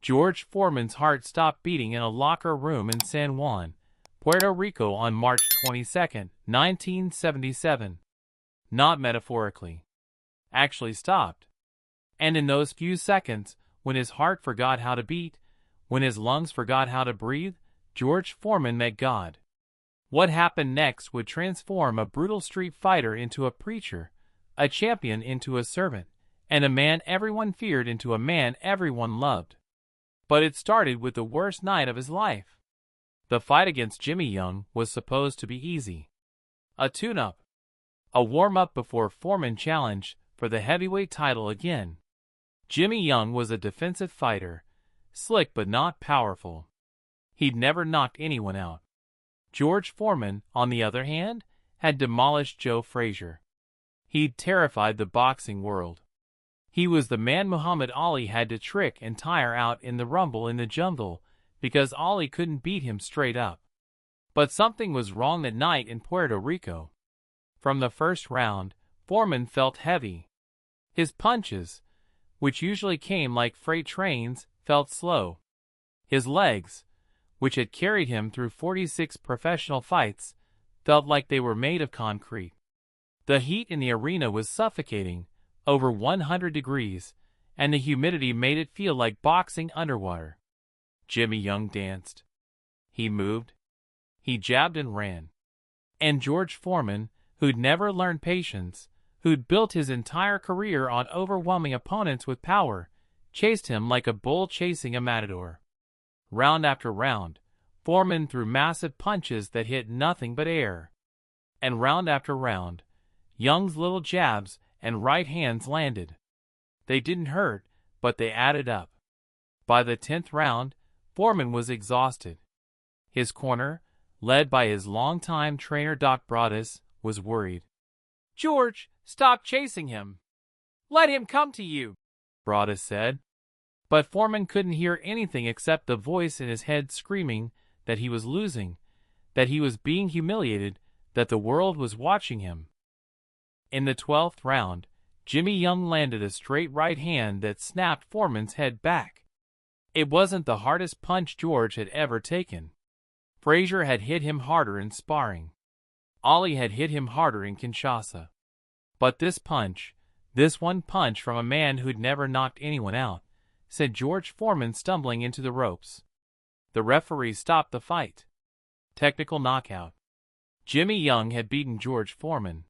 George Foreman's heart stopped beating in a locker room in San Juan, Puerto Rico on March 22, 1977. Not metaphorically. Actually stopped. And in those few seconds, when his heart forgot how to beat, when his lungs forgot how to breathe, George Foreman met God. What happened next would transform a brutal street fighter into a preacher, a champion into a servant, and a man everyone feared into a man everyone loved. But it started with the worst night of his life. The fight against Jimmy Young was supposed to be easy. A tune-up. A warm-up before Foreman challenged for the heavyweight title again. Jimmy Young was a defensive fighter, slick but not powerful. He'd never knocked anyone out. George Foreman, on the other hand, had demolished Joe Frazier. He'd terrified the boxing world. He was the man Muhammad Ali had to trick and tire out in the Rumble in the Jungle because Ali couldn't beat him straight up. But something was wrong that night in Puerto Rico. From the first round, Foreman felt heavy. His punches, which usually came like freight trains, felt slow. His legs, which had carried him through 46 professional fights, felt like they were made of concrete. The heat in the arena was suffocating, over 100 degrees, and the humidity made it feel like boxing underwater. Jimmy Young danced. He moved. He jabbed and ran. And George Foreman, who'd never learned patience, who'd built his entire career on overwhelming opponents with power, chased him like a bull chasing a matador. Round after round, Foreman threw massive punches that hit nothing but air. And round after round, Young's little jabs and right hands landed. They didn't hurt, but they added up. By the 10th round, Foreman was exhausted. His corner, led by his longtime trainer Doc Broadus, was worried. "George, stop chasing him. Let him come to you," Broadus said. But Foreman couldn't hear anything except the voice in his head screaming that he was losing, that he was being humiliated, that the world was watching him. In the 12th round, Jimmy Young landed a straight right hand that snapped Foreman's head back. It wasn't the hardest punch George had ever taken. Frazier had hit him harder in sparring. Ali had hit him harder in Kinshasa. But this punch, this one punch from a man who'd never knocked anyone out, sent George Foreman stumbling into the ropes. The referee stopped the fight. Technical knockout. Jimmy Young had beaten George Foreman.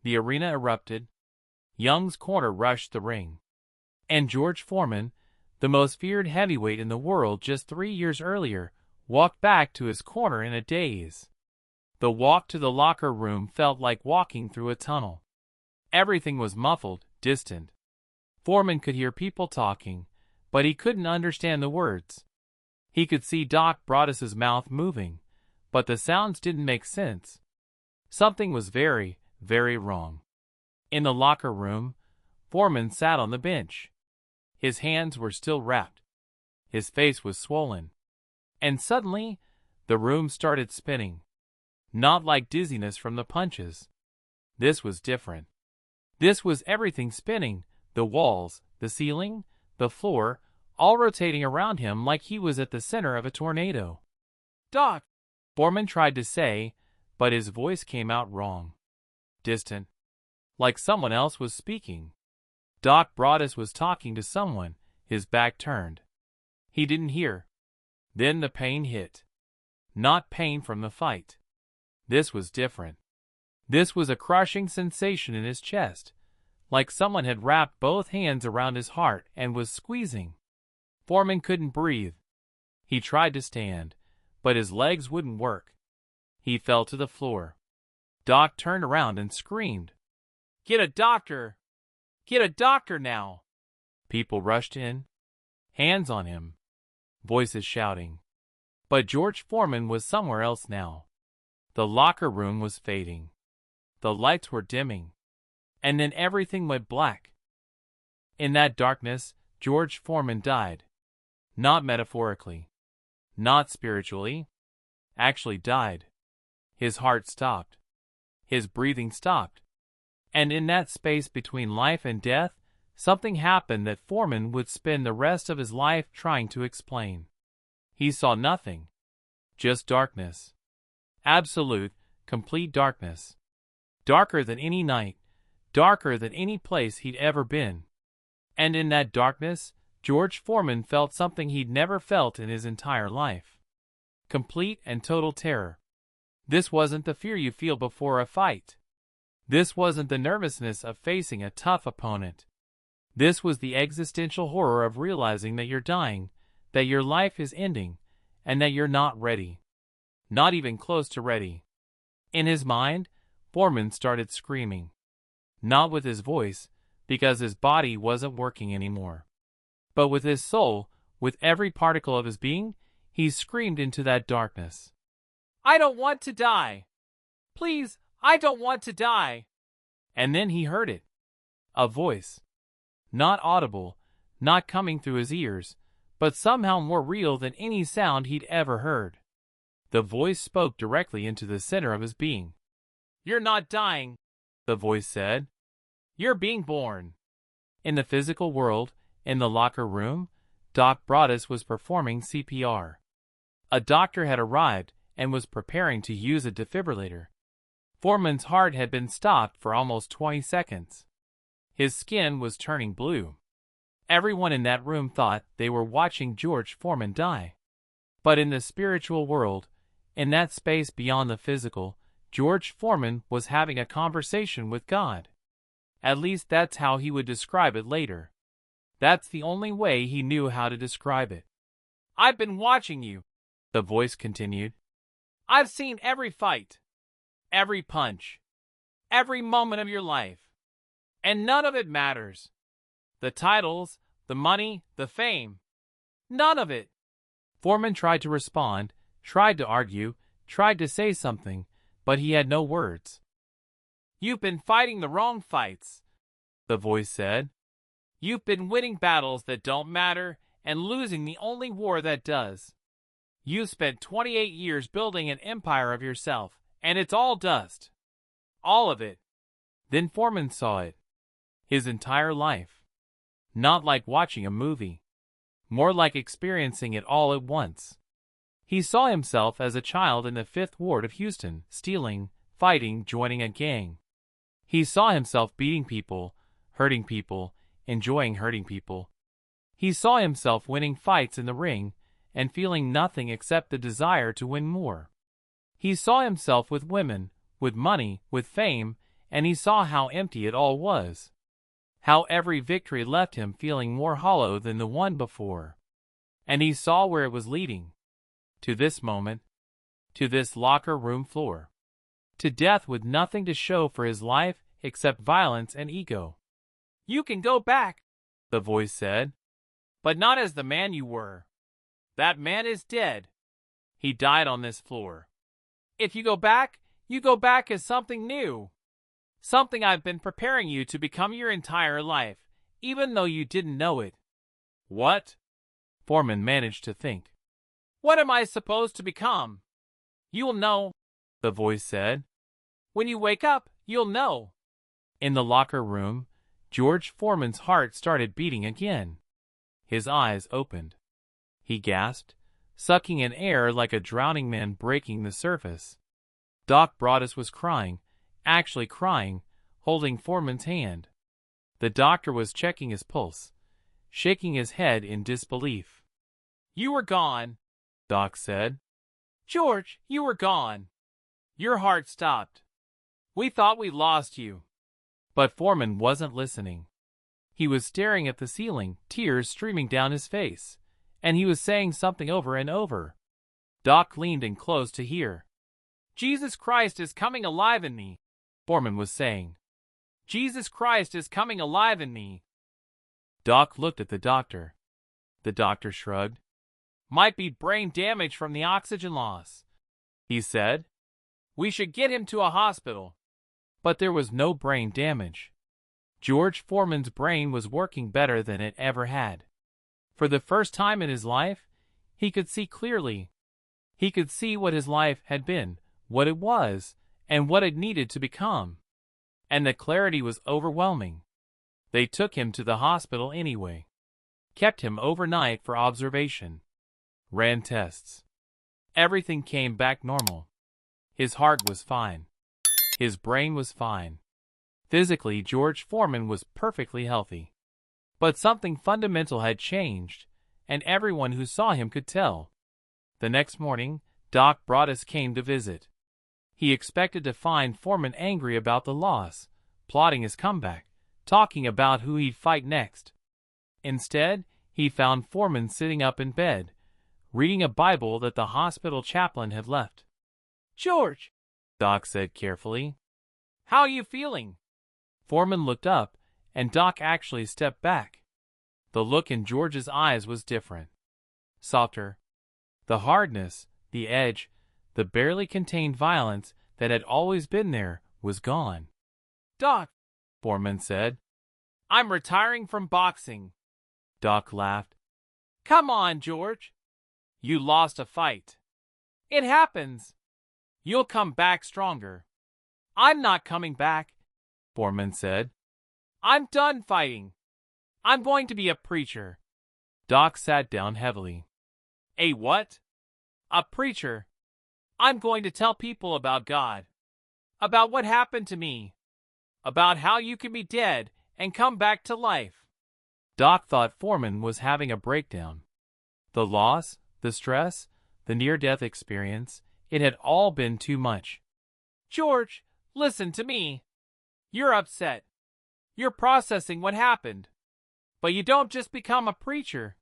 The arena erupted. Young's corner rushed the ring. And George Foreman, the most feared heavyweight in the world just 3 years earlier, walked back to his corner in a daze. The walk to the locker room felt like walking through a tunnel. Everything was muffled, distant. Foreman could hear people talking, but he couldn't understand the words. He could see Doc Broadus's mouth moving, but the sounds didn't make sense. Something was very, very wrong. In the locker room, Foreman sat on the bench. His hands were still wrapped. His face was swollen. And suddenly, the room started spinning. Not like dizziness from the punches. This was different. This was everything spinning, the walls, the ceiling, the floor, all rotating around him like he was at the center of a tornado. "Doc," Foreman tried to say, but his voice came out wrong. Distant. Like someone else was speaking. Doc Broadus was talking to someone, his back turned. He didn't hear. Then the pain hit. Not pain from the fight. This was different. This was a crushing sensation in his chest, like someone had wrapped both hands around his heart and was squeezing. Foreman couldn't breathe. He tried to stand, but his legs wouldn't work. He fell to the floor. Doc turned around and screamed, "Get a doctor! Get a doctor now!" People rushed in, hands on him, voices shouting. But George Foreman was somewhere else now. The locker room was fading. The lights were dimming. And then everything went black. In that darkness, George Foreman died. Not metaphorically. Not spiritually. Actually died. His heart stopped. His breathing stopped. And in that space between life and death, something happened that Foreman would spend the rest of his life trying to explain. He saw nothing. Just darkness. Absolute, complete darkness. Darker than any night. Darker than any place he'd ever been. And in that darkness, George Foreman felt something he'd never felt in his entire life. Complete and total terror. This wasn't the fear you feel before a fight. This wasn't the nervousness of facing a tough opponent. This was the existential horror of realizing that you're dying, that your life is ending, and that you're not ready. Not even close to ready. In his mind, Foreman started screaming. Not with his voice, because his body wasn't working anymore. But with his soul, with every particle of his being, he screamed into that darkness. I don't want to die. Please, I don't want to die. And then he heard it. A voice. Not audible, not coming through his ears, but somehow more real than any sound he'd ever heard. The voice spoke directly into the center of his being. You're not dying, the voice said. You're being born. In the physical world, in the locker room, Doc Broaddus was performing CPR. A doctor had arrived and was preparing to use a defibrillator. Foreman's heart had been stopped for almost 20 seconds. His skin was turning blue. Everyone in that room thought they were watching George Foreman die. But in the spiritual world, in that space beyond the physical, George Foreman was having a conversation with God. At least that's how he would describe it later. That's the only way he knew how to describe it. I've been watching you, the voice continued. I've seen every fight, every punch, every moment of your life. And none of it matters. The titles, the money, the fame. None of it. Foreman tried to respond, tried to argue, tried to say something, but he had no words. You've been fighting the wrong fights, the voice said. You've been winning battles that don't matter and losing the only war that does. You've spent 28 years building an empire of yourself, and it's all dust. All of it. Then Foreman saw it. His entire life. Not like watching a movie. More like experiencing it all at once. He saw himself as a child in the 5th Ward of Houston, stealing, fighting, joining a gang. He saw himself beating people, hurting people, enjoying hurting people. He saw himself winning fights in the ring and feeling nothing except the desire to win more. He saw himself with women, with money, with fame, and he saw how empty it all was. How every victory left him feeling more hollow than the one before. And he saw where it was leading. To this moment. To this locker room floor. To death with nothing to show for his life except violence and ego. You can go back, the voice said. But not as the man you were. That man is dead. He died on this floor. If you go back as something new. Something I've been preparing you to become your entire life, even though you didn't know it. What? Foreman managed to think. What am I supposed to become? You'll know, the voice said. When you wake up, you'll know. In the locker room, George Foreman's heart started beating again. His eyes opened. He gasped, sucking in air like a drowning man breaking the surface. Doc Broaddus was crying, actually crying, holding Foreman's hand. The doctor was checking his pulse, shaking his head in disbelief. You were gone, Doc said. George, you were gone. Your heart stopped. We thought we lost you. But Foreman wasn't listening. He was staring at the ceiling, tears streaming down his face, and he was saying something over and over. Doc leaned in close to hear. Jesus Christ is coming alive in me, Foreman was saying. Jesus Christ is coming alive in me. Doc looked at the doctor. The doctor shrugged. Might be brain damage from the oxygen loss, he said. We should get him to a hospital. But there was no brain damage. George Foreman's brain was working better than it ever had. For the first time in his life, he could see clearly. He could see what his life had been, what it was, and what it needed to become. And the clarity was overwhelming. They took him to the hospital anyway. Kept him overnight for observation. Ran tests. Everything came back normal. His heart was fine. His brain was fine. Physically, George Foreman was perfectly healthy. But something fundamental had changed, and everyone who saw him could tell. The next morning, Doc Broadus came to visit. He expected to find Foreman angry about the loss, plotting his comeback, talking about who he'd fight next. Instead, he found Foreman sitting up in bed, reading a Bible that the hospital chaplain had left. "George," Doc said carefully, "how are you feeling?" Foreman looked up, and Doc actually stepped back. The look in George's eyes was different. Softer. The hardness, the edge, the barely contained violence that had always been there was gone. "Doc," Foreman said, "I'm retiring from boxing." Doc laughed. "Come on, George. You lost a fight. It happens. You'll come back stronger." "I'm not coming back," Foreman said. "I'm done fighting. I'm going to be a preacher." Doc sat down heavily. "A what?" "A preacher. I'm going to tell people about God. About what happened to me. About how you can be dead and come back to life." Doc thought Foreman was having a breakdown. The loss, the stress, the near-death experience, it had all been too much. "George, listen to me. You're upset. You're processing what happened. But you don't just become a preacher.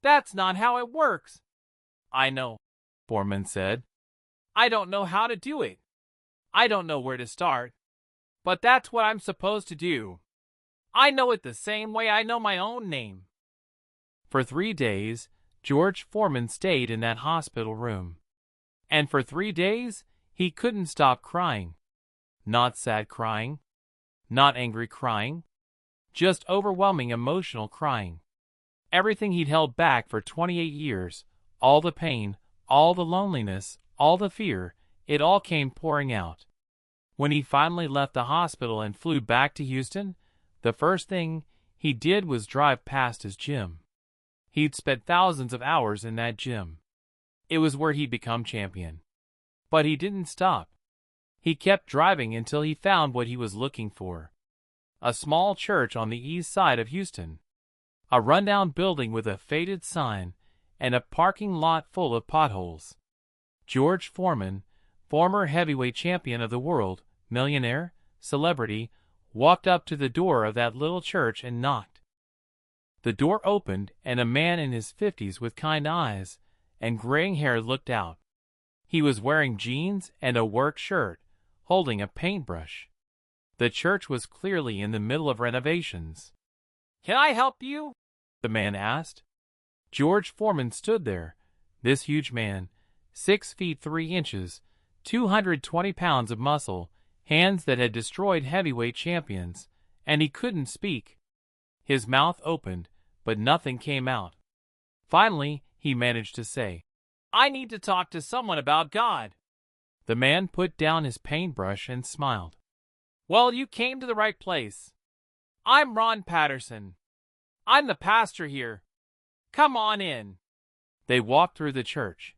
That's not how it works." "I know," Foreman said. "I don't know how to do it. I don't know where to start. But that's what I'm supposed to do. I know it the same way I know my own name." For 3 days, George Foreman stayed in that hospital room. And for 3 days, he couldn't stop crying. Not sad crying. Not angry crying. Just overwhelming emotional crying. Everything he'd held back for 28 years, all the pain, all the loneliness, all the fear, it all came pouring out. When he finally left the hospital and flew back to Houston, the first thing he did was drive past his gym. He'd spent thousands of hours in that gym. It was where he'd become champion. But he didn't stop. He kept driving until he found what he was looking for. A small church on the east side of Houston. A rundown building with a faded sign and a parking lot full of potholes. George Foreman, former heavyweight champion of the world, millionaire, celebrity, walked up to the door of that little church and knocked. The door opened and a man in his 50s with kind eyes and graying hair looked out. He was wearing jeans and a work shirt, holding a paintbrush. The church was clearly in the middle of renovations. "Can I help you?" the man asked. George Foreman stood there, this huge man, 6 feet 3 inches, 220 pounds of muscle, hands that had destroyed heavyweight champions, and he couldn't speak. His mouth opened, but nothing came out. Finally, he managed to say, "I need to talk to someone about God." The man put down his paintbrush and smiled. "Well, you came to the right place. I'm Ron Patterson. I'm the pastor here. Come on in." They walked through the church.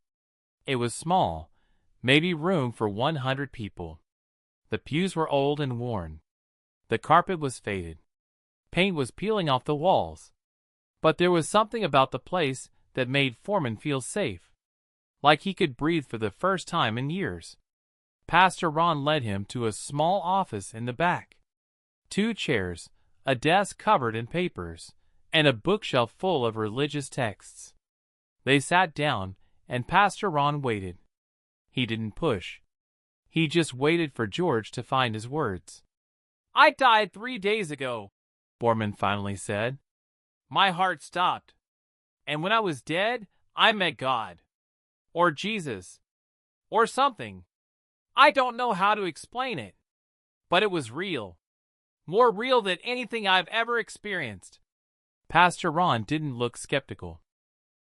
It was small, maybe room for 100 people. The pews were old and worn. The carpet was faded. Paint was peeling off the walls. But there was something about the place that made Foreman feel safe, like he could breathe for the first time in years. Pastor Ron led him to a small office in the back. 2 chairs, a desk covered in papers, and a bookshelf full of religious texts. They sat down, and Pastor Ron waited. He didn't push. He just waited for George to find his words. "I died 3 days ago," Foreman finally said. "My heart stopped. And when I was dead, I met God. Or Jesus. Or something. I don't know how to explain it. But it was real. More real than anything I've ever experienced." Pastor Ron didn't look skeptical.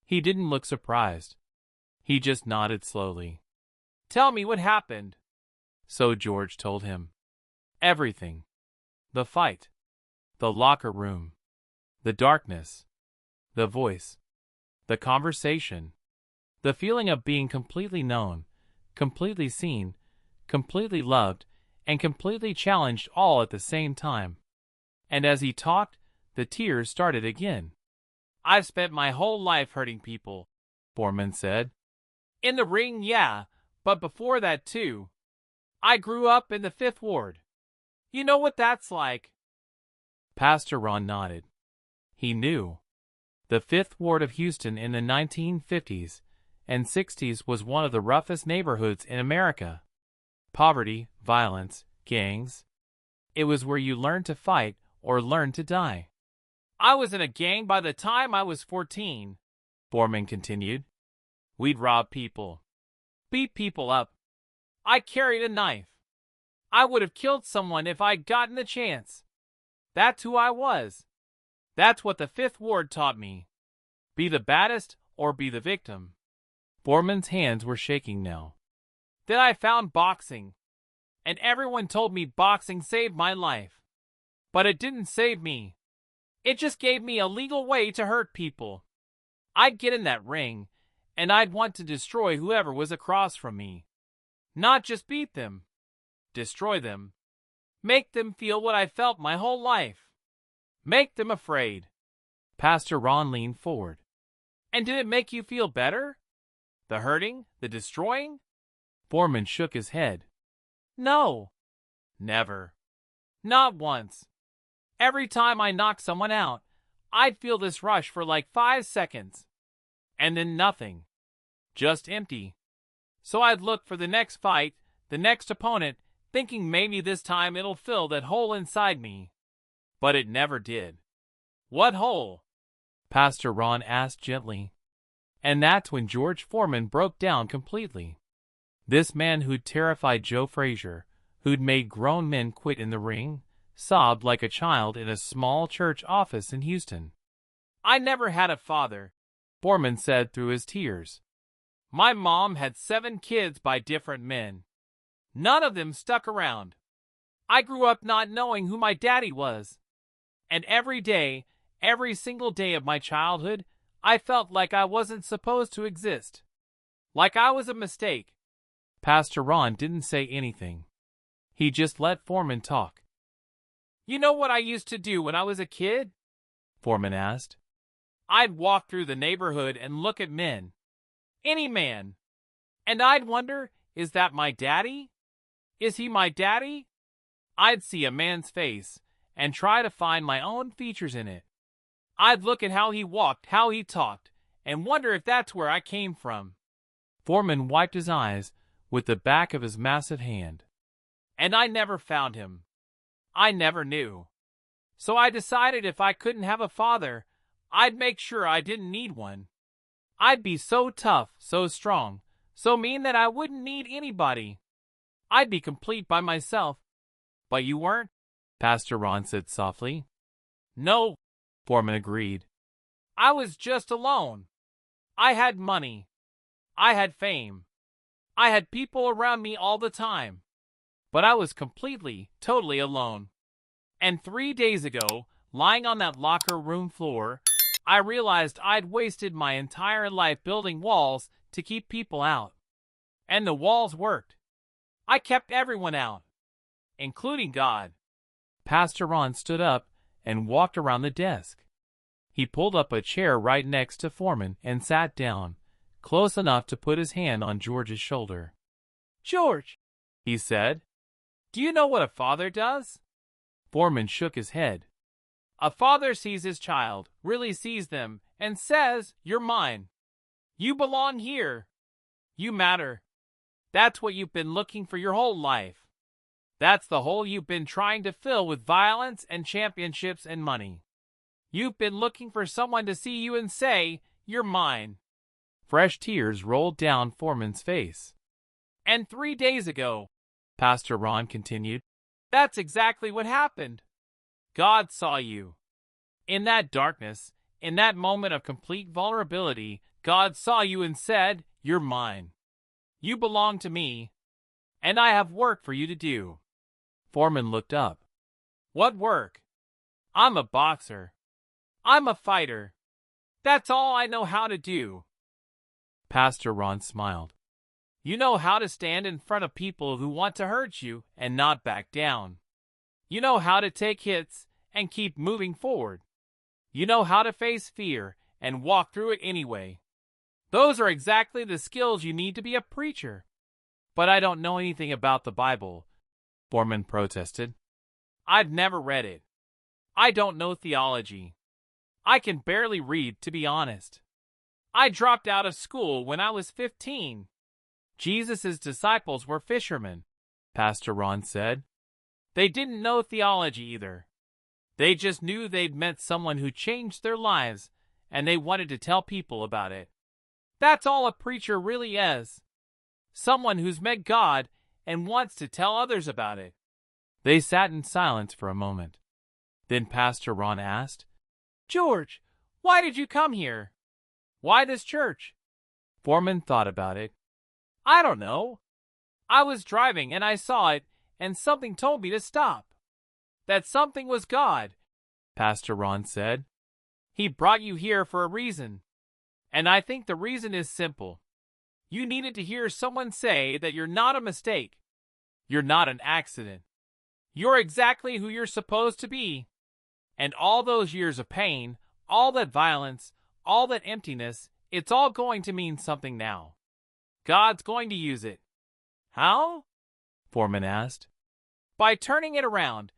He didn't look surprised. He just nodded slowly. "Tell me what happened." So George told him. Everything. The fight. The locker room. The darkness. The voice. The conversation. The feeling of being completely known, completely seen, completely loved, and completely challenged all at the same time. And as he talked, the tears started again. "I've spent my whole life hurting people," Foreman said. "In the ring, yeah, but before that too. I grew up in the Fifth Ward. You know what that's like." Pastor Ron nodded. He knew. The Fifth Ward of Houston in the 1950s and 60s was one of the roughest neighborhoods in America. Poverty, violence, gangs. It was where you learned to fight or learned to die. "I was in a gang by the time I was 14, Foreman continued. "We'd rob people, beat people up. I carried a knife. I would have killed someone if I'd gotten the chance. That's who I was. That's what the Fifth Ward taught me. Be the baddest or be the victim." Foreman's hands were shaking now. "Then I found boxing, and everyone told me boxing saved my life. But it didn't save me. It just gave me a legal way to hurt people. I'd get in that ring, and I'd want to destroy whoever was across from me. Not just beat them. Destroy them. Make them feel what I felt my whole life. Make them afraid." Pastor Ron leaned forward. "And did it make you feel better? The hurting, the destroying?" Foreman shook his head. "No. Never. Not once. Every time I knocked someone out, I'd feel this rush for like 5 seconds. And then nothing. Just empty. So I'd look for the next fight, the next opponent, thinking maybe this time it'll fill that hole inside me. But it never did." "What hole?" Pastor Ron asked gently. And that's when George Foreman broke down completely. This man who'd terrified Joe Frazier, who'd made grown men quit in the ring, sobbed like a child in a small church office in Houston. "I never had a father," Foreman said through his tears. "My mom had 7 kids by different men. None of them stuck around. I grew up not knowing who my daddy was. And every day, every single day of my childhood, I felt like I wasn't supposed to exist. Like I was a mistake." Pastor Ron didn't say anything. He just let Foreman talk. "You know what I used to do when I was a kid?" Foreman asked. "I'd walk through the neighborhood and look at men. Any man. And I'd wonder, is that my daddy? Is he my daddy? I'd see a man's face and try to find my own features in it. I'd look at how he walked, how he talked, and wonder if that's where I came from." Foreman wiped his eyes with the back of his massive hand. "And I never found him. I never knew. So I decided if I couldn't have a father, I'd make sure I didn't need one. I'd be so tough, so strong, so mean that I wouldn't need anybody. I'd be complete by myself." "But you weren't," Pastor Ron said softly. "No," Foreman agreed. "I was just alone. I had money. I had fame. I had people around me all the time. But I was completely, totally alone. And 3 days ago, lying on that locker room floor, I realized I'd wasted my entire life building walls to keep people out. And the walls worked. I kept everyone out, including God." Pastor Ron stood up and walked around the desk. He pulled up a chair right next to Foreman and sat down, close enough to put his hand on George's shoulder. "George," he said, "do you know what a father does?" Foreman shook his head. "A father sees his child, really sees them, and says, 'You're mine. You belong here. You matter.' That's what you've been looking for your whole life. That's the hole you've been trying to fill with violence and championships and money. You've been looking for someone to see you and say, 'You're mine.'" Fresh tears rolled down Foreman's face. "And 3 days ago," Pastor Ron continued, "that's exactly what happened. God saw you. In that darkness, in that moment of complete vulnerability, God saw you and said, 'You're mine. You belong to me, and I have work for you to do.'" Foreman looked up. "What work?" I'm a boxer. I'm a fighter. That's all I know how to do." Pastor Ron smiled. "You know how to stand in front of people who want to hurt you and not back down. You know how to take hits and keep moving forward. You know how to face fear and walk through it anyway. Those are exactly the skills you need to be a preacher." "But I don't know anything about the Bible," Foreman protested. "I've never read it. I don't know theology. I can barely read, to be honest. I dropped out of school when I was 15. Jesus' disciples were fishermen," Pastor Ron said. "They didn't know theology either. They just knew they'd met someone who changed their lives, and they wanted to tell people about it. That's all a preacher really is. Someone who's met God and wants to tell others about it." They sat in silence for a moment. Then Pastor Ron asked, "George, why did you come here? Why this church?" Foreman thought about it. "I don't know. I was driving and I saw it, and something told me to stop." "That something was God," Pastor Ron said. "He brought you here for a reason. And I think the reason is simple. You needed to hear someone say that you're not a mistake. You're not an accident. You're exactly who you're supposed to be. And all those years of pain, all that violence, all that emptiness, it's all going to mean something now. God's going to use it." "How?" Foreman asked. "By turning it around,"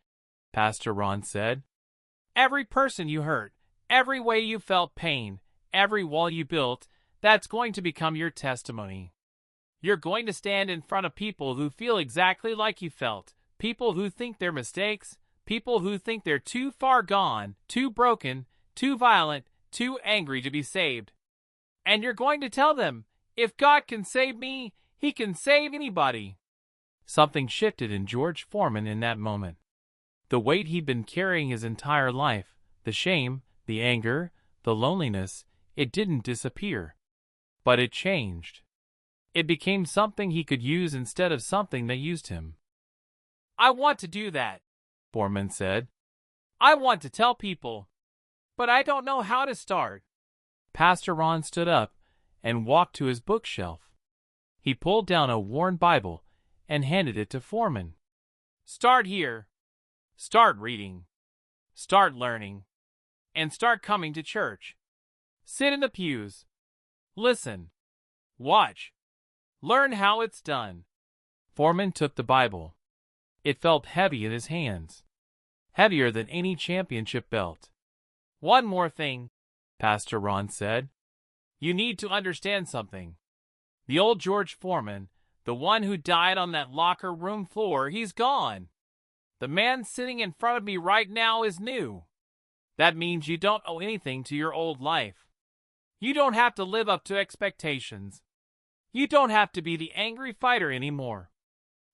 Pastor Ron said. "Every person you hurt, every way you felt pain, every wall you built, that's going to become your testimony. You're going to stand in front of people who feel exactly like you felt, people who think they're mistakes, people who think they're too far gone, too broken, too violent, too angry to be saved. And you're going to tell them, if God can save me, He can save anybody." Something shifted in George Foreman in that moment. The weight he'd been carrying his entire life, the shame, the anger, the loneliness, it didn't disappear. But it changed. It became something he could use instead of something that used him. "I want to do that," Foreman said. "I want to tell people. But I don't know how to start." Pastor Ron stood up and walked to his bookshelf. He pulled down a worn Bible and handed it to Foreman. "Start here. Start reading. Start learning. And start coming to church. Sit in the pews. Listen. Watch. Learn how it's done." Foreman took the Bible. It felt heavy in his hands. Heavier than any championship belt. "One more thing," Pastor Ron said. "You need to understand something. The old George Foreman, the one who died on that locker room floor, he's gone. The man sitting in front of me right now is new. That means you don't owe anything to your old life. You don't have to live up to expectations. You don't have to be the angry fighter anymore.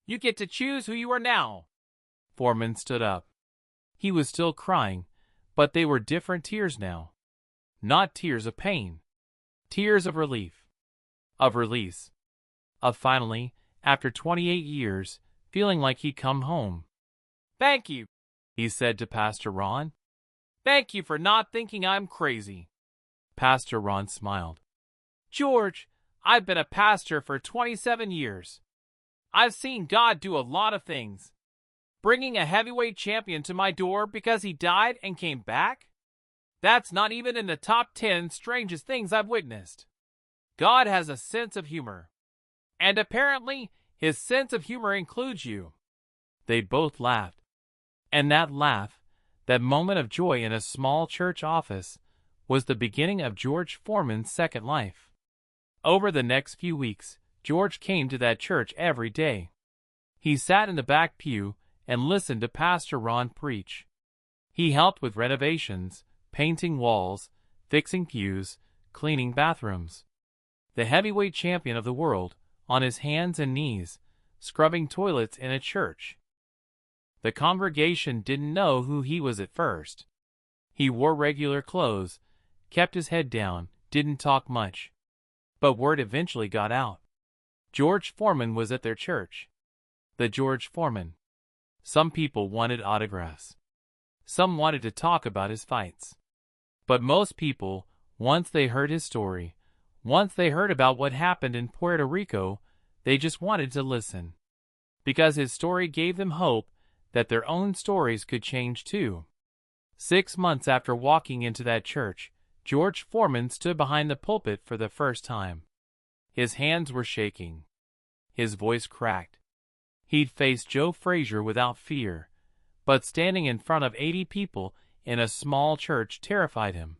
You get to choose who you are now." Foreman stood up. He was still crying, but they were different tears now. Not tears of pain. Tears of relief. Of release. Of finally, after 28 years, feeling like he'd come home. "Thank you," he said to Pastor Ron. "Thank you for not thinking I'm crazy." Pastor Ron smiled. "George, I've been a pastor for 27 years. I've seen God do a lot of things. Bringing a heavyweight champion to my door because he died and came back? That's not even in the top 10 strangest things I've witnessed. God has a sense of humor. And apparently, His sense of humor includes you." They both laughed. And that laugh, that moment of joy in a small church office, was the beginning of George Foreman's second life. Over the next few weeks, George came to that church every day. He sat in the back pew and listened to Pastor Ron preach. He helped with renovations, painting walls, fixing pews, cleaning bathrooms. The heavyweight champion of the world, on his hands and knees, scrubbing toilets in a church. The congregation didn't know who he was at first. He wore regular clothes, kept his head down, didn't talk much. But word eventually got out. George Foreman was at their church. The George Foreman. Some people wanted autographs. Some wanted to talk about his fights. But most people, once they heard his story, once they heard about what happened in Puerto Rico, they just wanted to listen. Because his story gave them hope that their own stories could change too. 6 months after walking into that church, George Foreman stood behind the pulpit for the first time. His hands were shaking. His voice cracked. He'd faced Joe Frazier without fear, but standing in front of 80 people in a small church terrified him.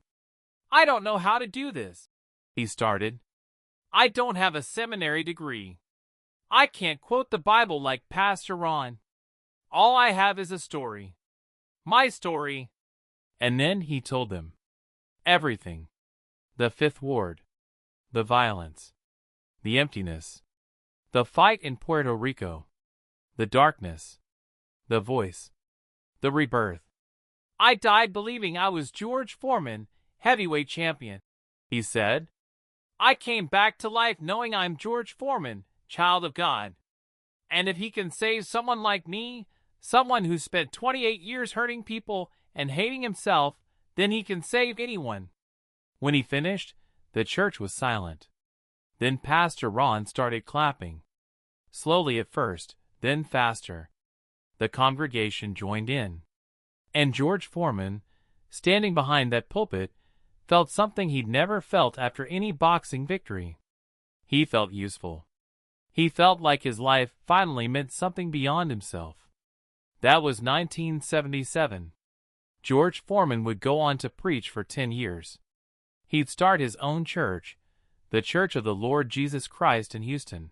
"I don't know how to do this," he started. "I don't have a seminary degree. I can't quote the Bible like Pastor Ron. All I have is a story. My story." And then he told them everything. The Fifth Ward, the violence, the emptiness, the fight in Puerto Rico, the darkness, the voice, the rebirth. "I died believing I was George Foreman, heavyweight champion," he said. "I came back to life knowing I'm George Foreman, child of God. And if he can save someone like me, someone who spent 28 years hurting people and hating himself, then he can save anyone." When he finished, the church was silent. Then Pastor Ron started clapping. Slowly at first, then faster. The congregation joined in. And George Foreman, standing behind that pulpit, felt something he'd never felt after any boxing victory. He felt useful. He felt like his life finally meant something beyond himself. That was 1977. George Foreman would go on to preach for 10 years. He'd start his own church, the Church of the Lord Jesus Christ in Houston.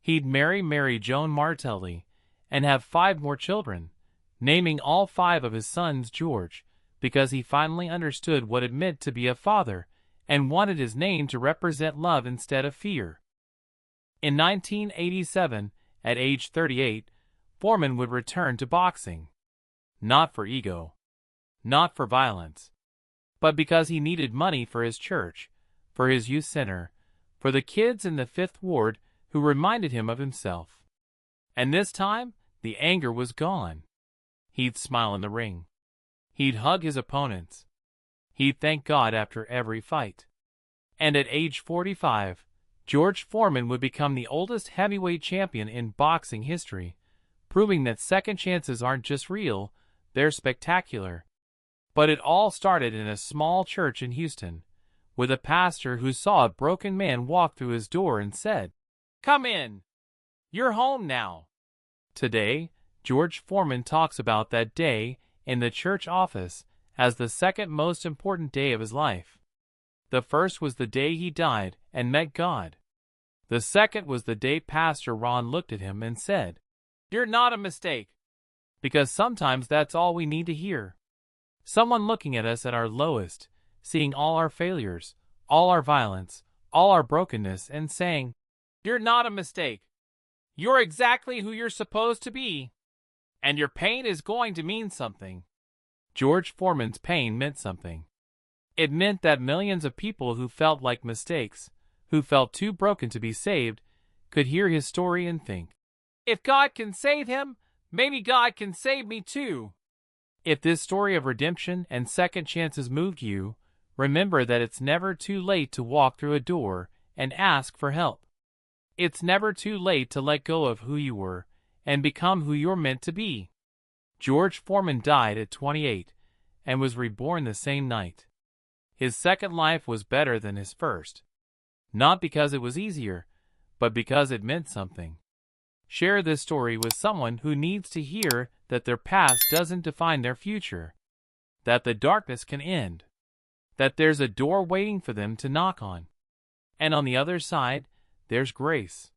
He'd marry Mary Joan Martelli and have 5 more children, naming all 5 of his sons George, because he finally understood what it meant to be a father and wanted his name to represent love instead of fear. In 1987, at age 38, Foreman would return to boxing. Not for ego, not for violence, but because he needed money for his church, for his youth center, for the kids in the Fifth Ward who reminded him of himself. And this time, the anger was gone. He'd smile in the ring. He'd hug his opponents. He'd thank God after every fight. And at age 45, George Foreman would become the oldest heavyweight champion in boxing history, proving that second chances aren't just real, they're spectacular. But it all started in a small church in Houston, with a pastor who saw a broken man walk through his door and said, "Come in. You're home now." Today, George Foreman talks about that day in the church office as the second most important day of his life. The first was the day he died and met God. The second was the day Pastor Ron looked at him and said, "You're not a mistake." Because sometimes that's all we need to hear. Someone looking at us at our lowest, seeing all our failures, all our violence, all our brokenness, and saying, "You're not a mistake. You're exactly who you're supposed to be. And your pain is going to mean something." George Foreman's pain meant something. It meant that millions of people who felt like mistakes, who felt too broken to be saved, could hear his story and think, "If God can save him, maybe God can save me too." If this story of redemption and second chances moved you, remember that it's never too late to walk through a door and ask for help. It's never too late to let go of who you were and become who you're meant to be. George Foreman died at 28 and was reborn the same night. His second life was better than his first. Not because it was easier, but because it meant something. Share this story with someone who needs to hear that their past doesn't define their future, that the darkness can end, that there's a door waiting for them to knock on, and on the other side, there's grace.